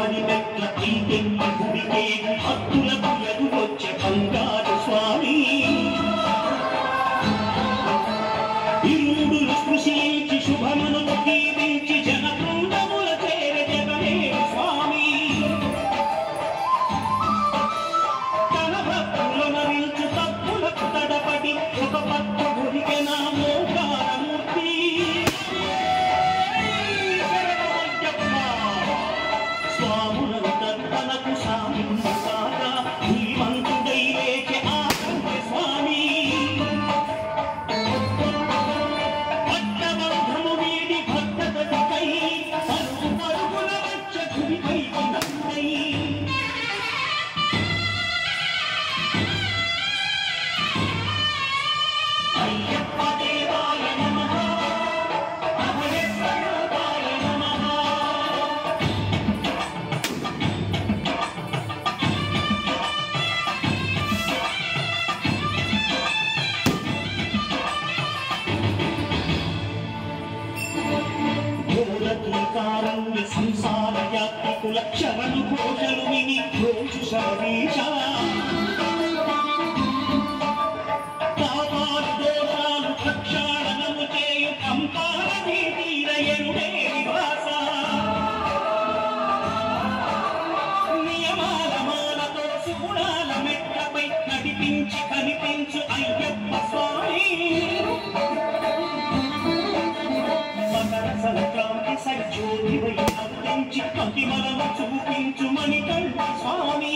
పడిమెట్ల తీగెక్కి గుడికే భక్తులకు ఎదురొచ్చే బంగారు స్వామి ఇరుముడులు స్పృశించి శుభమును దీవించి జనబృందముల చేరే జగదేవ స్వామి తన భక్తుల మరించు తప్పులకు తడపడి ఒక పక్క గుడికెన మోకారమూర్తి స్వాములంతనకు సామించాగా శ్రీమంతుడై లేచే ఆనంద స్వామి భక్తబంధము వీడి భక్తతకై పరుగు పరుగుల వచ్చ గుడిపై నందై అయ్యప్ప దేవాయ నమః అభయస్వరూపాయ నమః ఘోరకీకారణ్య సంసార యాత్రికుల శరణు ఘోషలు విని రోజు శబరీష పాపాలు దోషాలు ప్రక్షాళనము చేయు కంపారని తీరయనుడే నివాస నియమాల మాలతో సుగుణాల మెట్లపై నడిపించి కనిపించు అయ్యప్ప స్వామి మకర సంక్రాంతి సజ్జోతివై నవ్వించి మహిమలను చూపించు మణికంఠ స్వామి